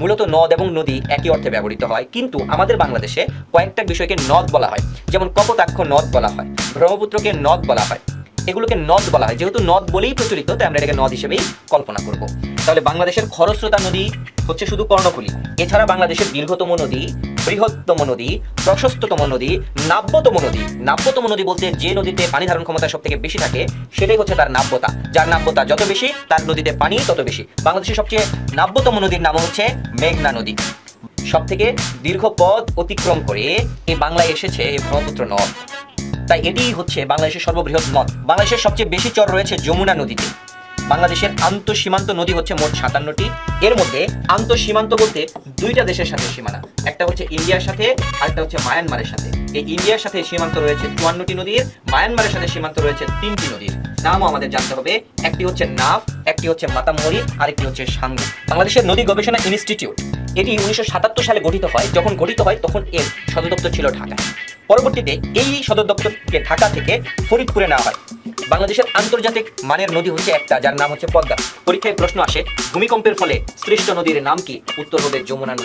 মূলত নদ এবং নদী একই অর্থে ব্যবহৃত হয়, কিন্তু আমাদের বাংলাদেশে কয়েকটা বিষয়কে নদ বলা হয়। যেমন কপোতাক্ষ নদ বলা হয়, ব্রহ্মপুত্রকে নদ বলা হয়, এগুলোকে নদ বলা হয়। যেহেতু নদ বলেই প্রচলিত, তাই আমরা এটাকে নদ হিসেবেই কল্পনা করব। তাহলে বাংলাদেশের খরস্রোতা নদী হচ্ছে শুধু কর্ণফুলী। এছাড়া বাংলাদেশের দীর্ঘতম নদী, বৃহত্তম নদী, প্রশস্ততম নদী, নাব্যতম নদী। নাব্যতম নদী বলতে যে নদীতে পানি ধারণ ক্ষমতা সব থেকে বেশি থাকে সেটাই হচ্ছে তার নাব্যতা। যার নাব্যতা যত বেশি তার নদীতে পানি তত বেশি। বাংলাদেশের সবচেয়ে নাব্যতম নদীর নাম হচ্ছে মেঘনা নদী। সব থেকে দীর্ঘ পথ অতিক্রম করে এই বাংলায় এসেছে এই ব্রহ্মপুত্র নদ, তাই এটি হচ্ছে বাংলাদেশের সর্ববৃহৎ নদ। বাংলাদেশের সবচেয়ে বেশি চর রয়েছে যমুনা নদীতে। বাংলাদেশের আন্তঃসীমান্ত নদী হচ্ছে মোট 57টি। এর মধ্যে আন্তঃসীমান্ত বলতে দুইটা দেশের সাথে সীমানা, একটা হচ্ছে ইন্ডিয়ার সাথে আর একটা হচ্ছে মায়ানমারের সাথে। এই ইন্ডিয়ার সাথে সীমান্ত রয়েছে 54টি নদীর, মায়ানমারের সাথে সীমান্ত রয়েছে 3টি নদীর। নামও আমাদের জানতে হবে, একটি হচ্ছে নাফ, একটি হচ্ছে মাতামহরি, আরেকটি হচ্ছে সাঙ্গু। বাংলাদেশের নদী গবেষণা ইনস্টিটিউট এটি 1977 সালে গঠিত হয়। যখন গঠিত হয় তখন এর সদর দপ্তর ছিল ঢাকায়। পরবর্তীতে এই সদর দপ্তরকে ঢাকা থেকে ফরিদপুরে নেওয়া হয়। বাংলাদেশের আন্তর্জাতিক মানের নদী হচ্ছে একটা, যার নাম হচ্ছে পদ্মা। পরীক্ষায় প্রশ্ন আসে ভূমিকম্পের ফলে সৃষ্ট নদীর নাম কি? উত্তর হবে যমুনা নদী।